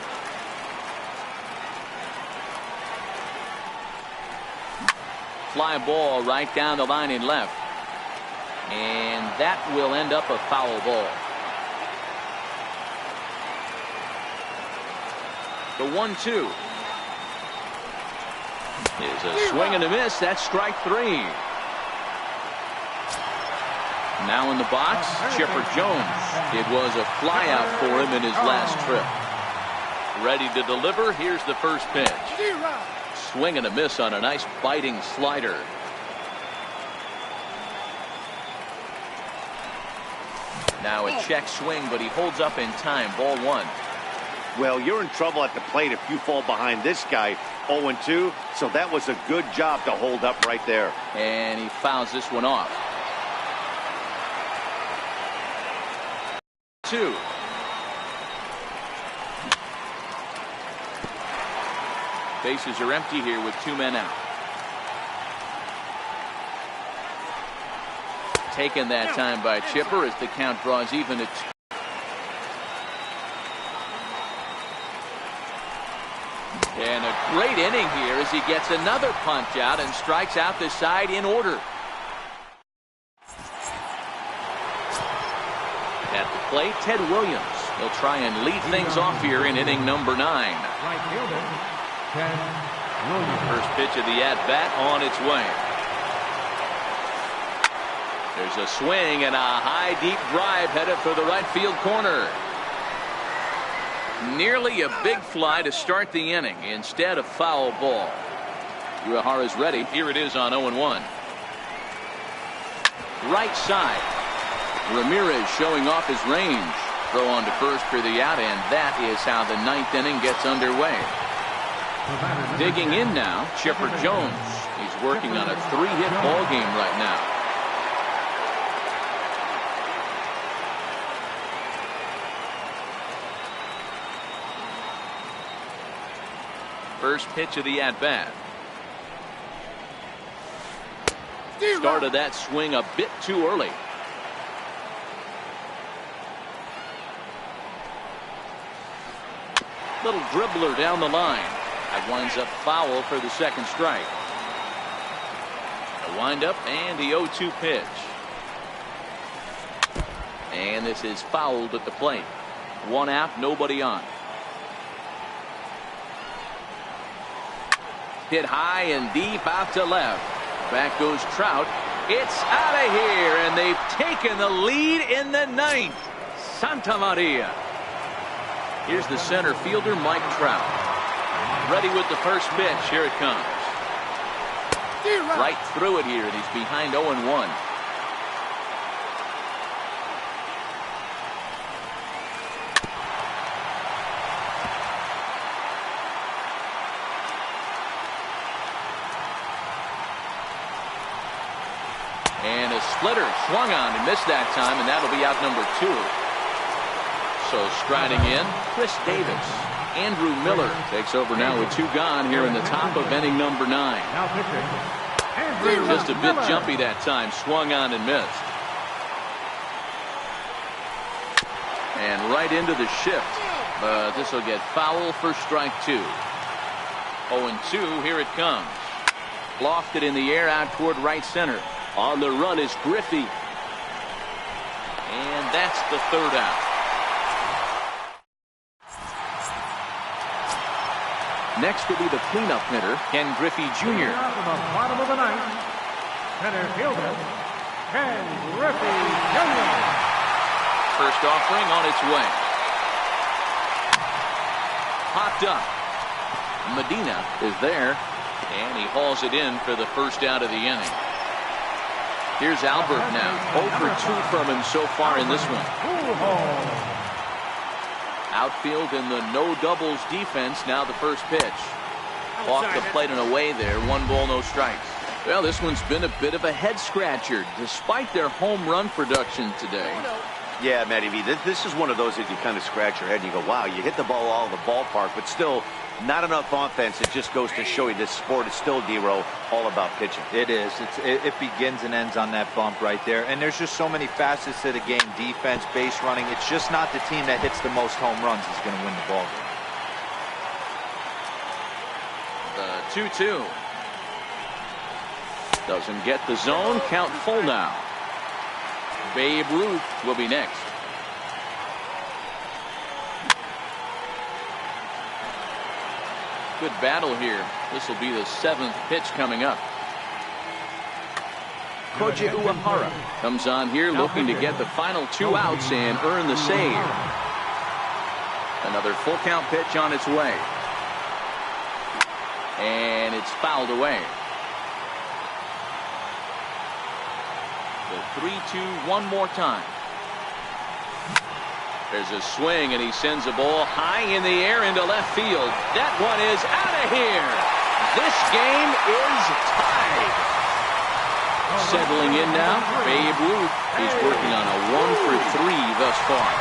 S1: Fly ball right down the line in left. And that will end up a foul ball. The 1-2 is a swing and a miss. That's strike 3. Now in the box, Chipper Jones. It was a flyout for him in his last trip. Ready to deliver. Here's the first pitch. Swing and a miss on a nice biting slider. Now a check swing, but he holds up in time. Ball one.
S4: Well, you're in trouble at the plate if you fall behind this guy. 0-2, so that was a good job to hold up right there.
S1: And he fouls this one off. 2. Bases are empty here with 2 men out. Taken that time by Chipper as the count draws even at 2. And a great inning here as he gets another punch out and strikes out the side in order. At the plate, Ted Williams. He'll try and lead things off here in inning number 9.
S2: Right fielder, Ted Williams.
S1: First pitch of the at-bat on its way. There's a swing and a high deep drive headed for the right field corner. Nearly a big fly to start the inning. Instead, a foul ball. Uehara's ready. Here it is on 0-1. Right side. Ramirez showing off his range. Throw on to first for the out, and that is how the 9th inning gets underway. Digging in now, Chipper Jones. He's working on a 3-hit ball game right now. First pitch of the at-bat. Started that swing a bit too early. Little dribbler down the line. That winds up foul for the second strike. A windup and the 0-2 pitch. And this is fouled at the plate. 1 out, nobody on. Hit high and deep out to left. Back goes Trout. It's out of here, and they've taken the lead in the 9th. Santa Maria. Here's the center fielder, Mike Trout. Ready with the first pitch. Here it comes. Right through it here, and he's behind 0-1. And a splitter swung on and missed that time, and that'll be out number 2. So striding in, Chris Davis. Andrew Miller takes over now with 2 gone here in the top of inning number 9.
S2: Now pitching, Andrew
S1: Just a bit
S2: Miller.
S1: jumpy that time, swung on and missed. And right into the shift. But this will get foul for strike 2. 0-2, here it comes. Lofted in the air out toward right center. On the run is Griffey. And that's the 3rd out. Next will be the cleanup hitter, Ken Griffey Jr.
S2: From the bottom of the 9th, center fielder, Ken Griffey Jr.
S1: First offering on its way. Popped up. Medina is there, and he hauls it in for the first out of the inning. Here's Albert now. 0 for 2 from him so far in this one. Outfield in the no doubles defense. Now the first pitch. Off the plate and away there. 1 ball, no strikes. Well, this one's been a bit of a head scratcher despite their home run production today.
S4: Yeah, Matty V, this is one of those that you kind of scratch your head and you go, wow, you hit the ball all over the ballpark, but still not enough offense. It just goes to show you this sport is still, D-Row, all about pitching.
S5: It is. It begins and ends on that bump right there. And there's just so many facets to the game. Defense, base running. It's just not the team that hits the most home runs is going to win the ball game.
S1: The 2-2. Doesn't get the zone. Count full now. Babe Ruth will be next. Good battle here. This will be the 7th pitch coming up. comes on here looking to get the final 2 outs and earn the save. Another full count pitch on its way. And it's fouled away. The 3-2 one more time. There's a swing, and he sends a ball high in the air into left field. That one is out of here. This game is tied. Settling in now, Babe Ruth. He's working on a 1-for-3 thus far.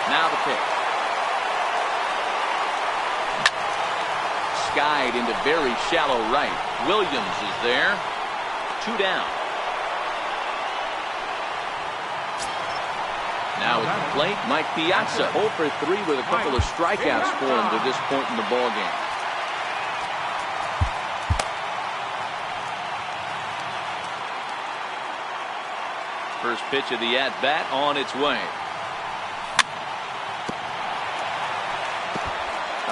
S1: Now the pitch. Skied into very shallow right. Williams is there. 2 down. Now at the plate, Mike Piazza, 0-for-3 with a couple of strikeouts for him to this point in the ballgame. First pitch of the at-bat on its way.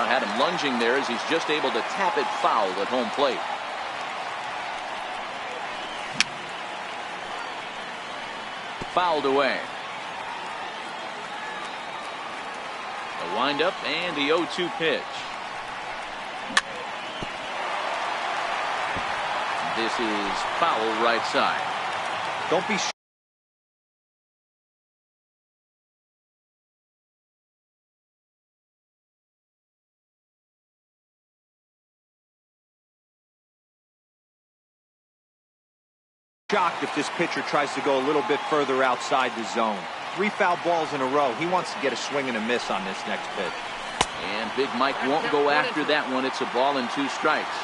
S1: Had him lunging there as he's just able to tap it foul at home plate. Fouled away. The windup and the 0-2 pitch. This is foul right side.
S5: Don't be shocked if this pitcher tries to go a little bit further outside the zone. 3 foul balls in a row. He wants to get a swing and a miss on this next pitch.
S1: And Big Mike won't go after that one. It's a ball and 2 strikes.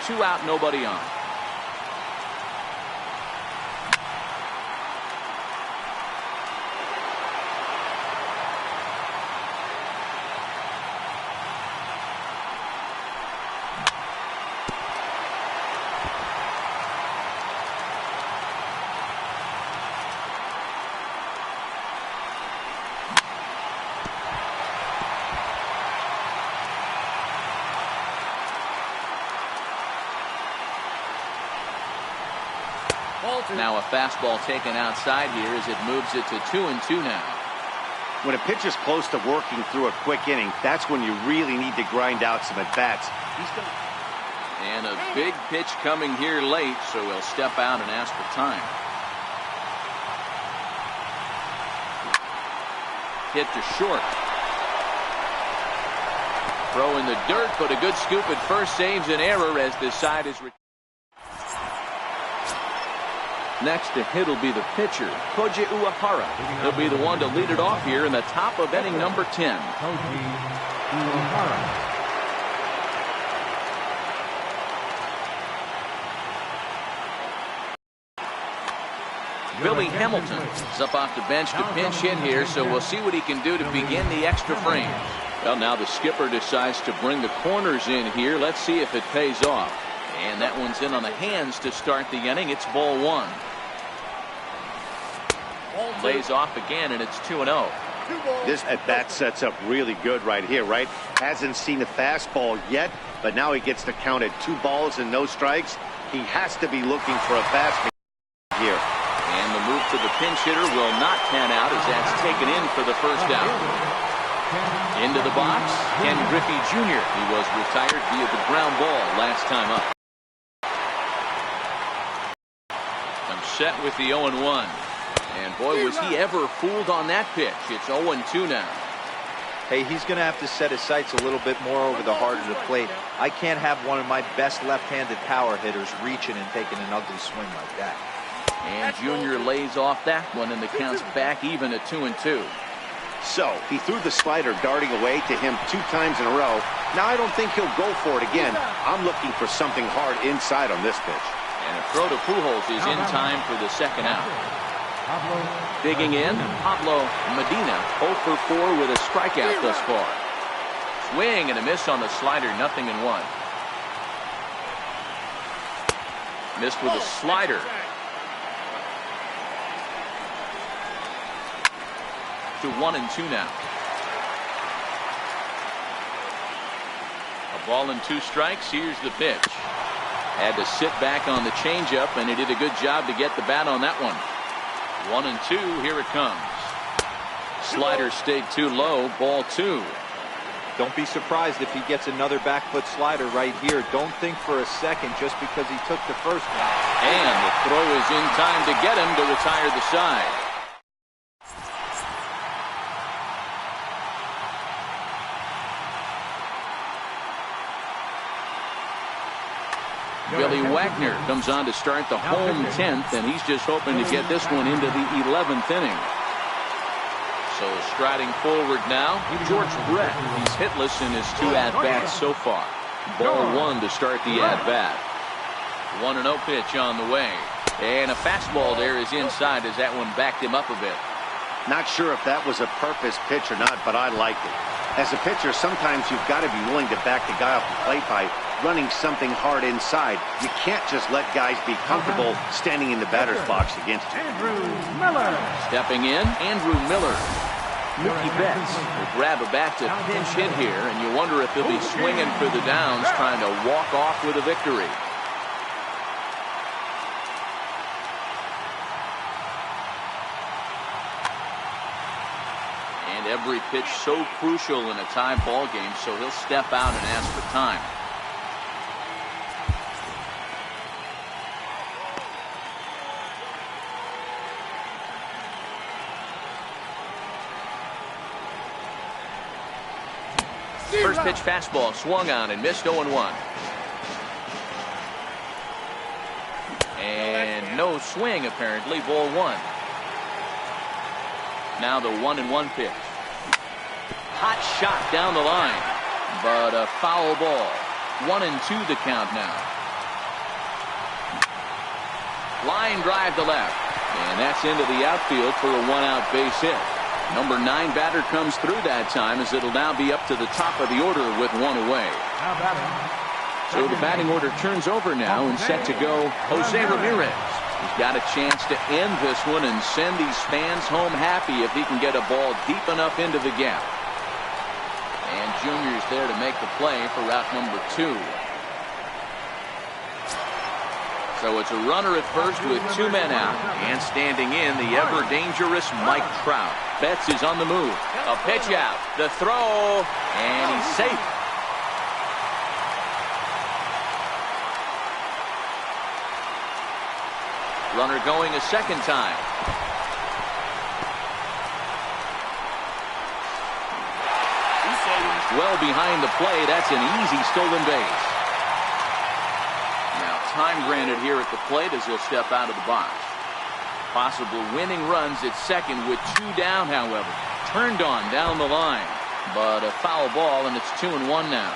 S1: 2 out, nobody on. Now a fastball taken outside here as it moves it to 2-2 now.
S4: When a pitcher's close to working through a quick inning, that's when you really need to grind out some at-bats.
S1: And a big pitch coming here late, so he'll step out and ask for time. Hit to short. Throw in the dirt, but a good scoop at first saves an error as this side is. Next to hit will be the pitcher, Koji Uehara. He'll be the one to lead it off here in the top of inning number 10. Billy Hamilton is up off the bench to pinch hit here, so we'll see what he can do to begin the extra frame. Well, now the skipper decides to bring the corners in here. Let's see if it pays off. And that one's in on the hands to start the inning. It's ball 1. Lays off again, and it's 2-0.
S4: This at-bat sets up really good right here, right? Hasn't seen a fastball yet, but now he gets to count at 2 balls and no strikes. He has to be looking for a fastball here.
S1: And the move to the pinch hitter will not pan out as that's taken in for the first out. Into the box, Ken Griffey Jr. He was retired via the ground ball last time up. I'm set with the 0-1. And boy, was he ever fooled on that pitch. It's 0-2 now.
S5: Hey, he's going to have to set his sights a little bit more over the heart of the plate. I can't have one of my best left-handed power hitters reaching and taking an ugly swing like that.
S1: And Junior lays off that one, and the count's back even at 2-2.
S4: So he threw the slider darting away to him 2 times in a row. Now I don't think he'll go for it again. I'm looking for something hard inside on this pitch.
S1: And a throw to Pujols is in time for the second out. Digging in, Pablo Medina, 0-for-4 with a strikeout thus far. Swing and a miss on the slider, 0-1. Missed with a slider. To 1-2 now. A Ball and 2 strikes. Here's the pitch. Had to sit back on the changeup, and he did a good job to get the bat on that one. 1-2. Here it comes. Slider stayed too low. Ball 2.
S5: Don't be surprised if he gets another back foot slider right here. Don't think for a second just because he took the first one.
S1: And the throw is in time to get him to retire the side. Billy Wagner comes on to start the home 10th, and he's just hoping to get this one into the 11th inning. So striding forward now, George Brett. He's hitless in his 2 at-bats so far. Ball 1 to start the at-bat. 1-0 pitch on the way. And a fastball there is inside as that one backed him up a bit.
S4: Not sure if that was a purpose pitch or not, but I liked it. As a pitcher, sometimes you've got to be willing to back the guy off the plate by running something hard inside. You can't just let guys be comfortable standing in the batter's box against you.
S2: Andrew Miller.
S1: Stepping in, Andrew Miller. Mookie Betts will grab a bat to pinch hit here, and you wonder if he'll be swinging for the downs, trying to walk off with a victory. And every pitch so crucial in a tie ball game, so he'll step out and ask for time. First pitch fastball swung on and missed. 0-1. And no swing apparently. Ball 1. Now the 1-1 pitch. Hot shot down the line, but a foul ball. 1-2 the count now. Line drive to left, and that's into the outfield for a 1-out base hit. Number 9 batter comes through that time, as it'll now be up to the top of the order with 1 away. So the batting order turns over now, and set to go Jose Ramirez. He's got a chance to end this one and send these fans home happy if he can get a ball deep enough into the gap. And Junior's there to make the play for route number 2. So it's a runner at first with 2 men out, and standing in the ever dangerous Mike Trout. Betts is on the move. A pitch out, the throw, and he's safe. Runner going a second time. Well behind the play. That's an easy stolen base. Now time granted here at the plate as he'll step out of the box. Possible winning runs at second with 2 down, however. Turned on down the line, but a foul ball, and it's 2-1 now.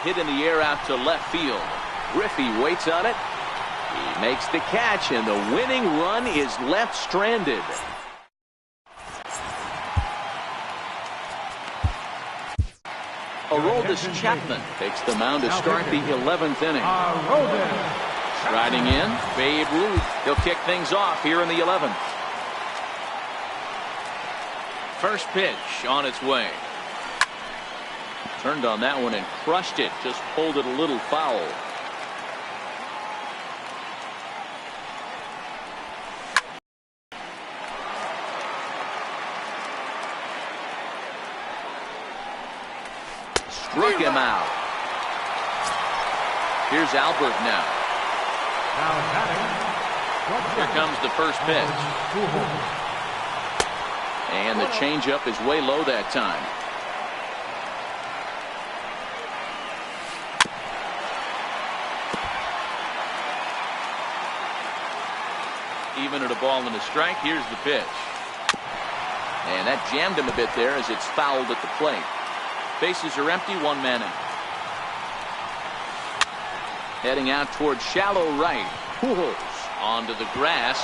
S1: Hit in the air out to left field. Griffey waits on it. He makes the catch, and the winning run is left stranded. Aroldis Chapman takes the mound to start the 11th inning. Striding in, Babe Ruth. He'll kick things off here in the 11th. First pitch on its way. Turned on that one and crushed it. Just pulled it a little foul. Struck him out. Here's Albert now. Here comes the first pitch. And the changeup is way low that time. Even at a ball and a strike, here's the pitch. And that jammed him a bit there as it's fouled at the plate. Bases are empty, 1 man out. Heading out towards shallow right. Pujols onto the grass.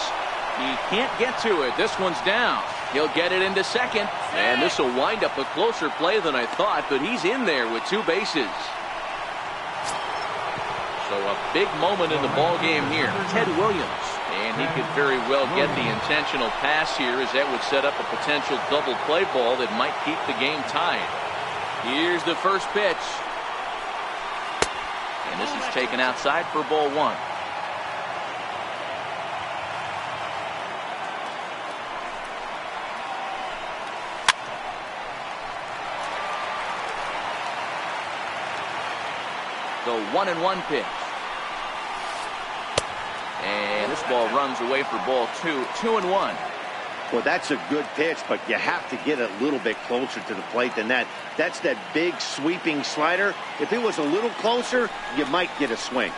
S1: He can't get to it. This one's down. He'll get it into second. And this will wind up a closer play than I thought, but he's in there with 2 bases. So a big moment in the ball game here. Ted Williams And he could very well get the intentional pass here, as that would set up a potential double play ball that might keep the game tied. Here's the first pitch. And this is taken outside for ball one. The 1-1 pitch. And this ball runs away for ball two. 2-1.
S4: Well, that's a good pitch, but you have to get a little bit closer to the plate than that. That's that big sweeping slider. If it was a little closer, you might get a swing.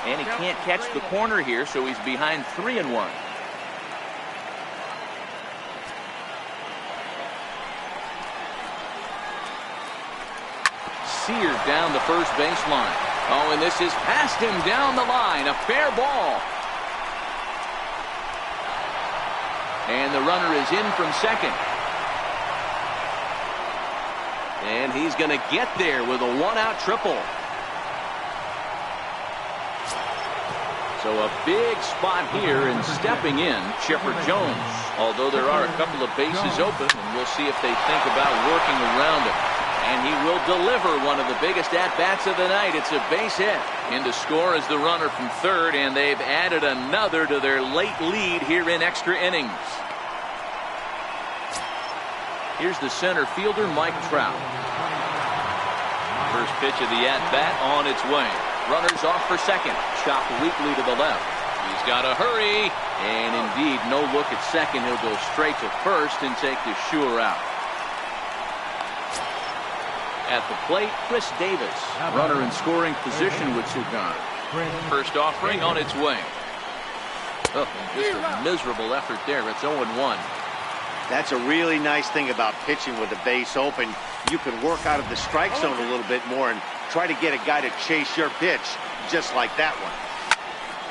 S1: And he can't catch the corner here, so he's behind 3-1. Seared down the first baseline. Oh, and this is past him down the line. A fair ball. And the runner is in from second. And he's going to get there with a one-out triple. So a big spot here, and stepping in, Chipper Jones. Although there are a couple of bases open, and we'll see if they think about working around it. And he will deliver one of the biggest at-bats of the night. It's a base hit. In to score is the runner from third, and they've added another to their late lead here in extra innings. Here's the center fielder, Mike Trout. First pitch of the at-bat on its way. Runner's off for second. Chopped weakly to the left. He's got to hurry. And indeed, no look at second. He'll go straight to first and take the sure out. At the plate, Chris Davis. Runner in scoring position with Sugan. First offering on its way. Oh, just a miserable effort there. It's 0-1.
S4: That's a really nice thing about pitching with the base open. You can work out of the strike zone a little bit more and try to get a guy to chase your pitch, just like that one.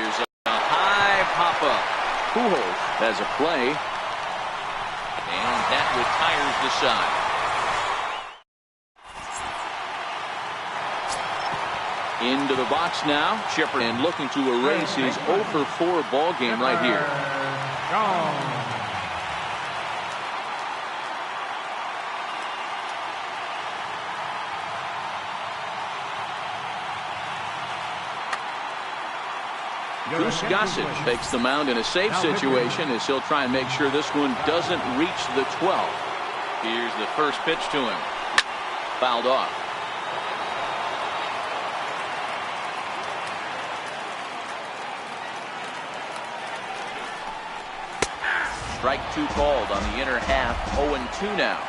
S1: Here's a high pop-up. Pujols has a play. And that retires the side. Into the box now. Chipper and looking to erase his 0-for-4 ball game right here. Bruce Gossett takes the mound in a safe situation, as he'll try and make sure this one doesn't reach the 12th. Here's the first pitch to him. Fouled off. Strike two called on the inner half. 0-2 now.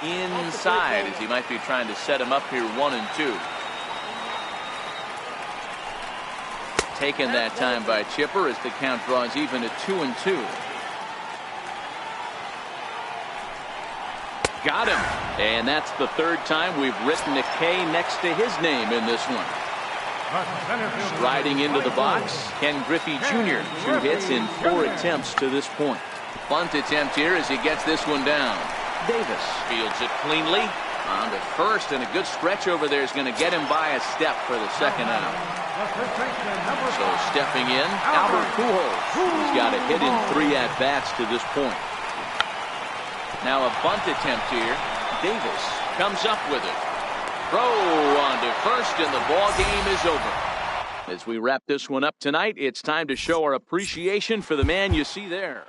S1: Inside, as he might be trying to set him up here. 1-2. Taken that time by Chipper, as the count draws even at 2-2. Got him. And that's the third time we've written a K next to his name in this one. Striding into the box, Ken Griffey Jr. 2 hits in 4 attempts to this point. Bunt attempt here as he gets this one down. Davis fields it cleanly. On to first, and a good stretch over there is going to get him by a step for the second out. So stepping in, Albert Pujols. He's got a hit in 3 at-bats to this point. Now a bunt attempt here. Davis comes up with it. Throw on to first, and the ball game is over. As we wrap this one up tonight, it's time to show our appreciation for the man you see there.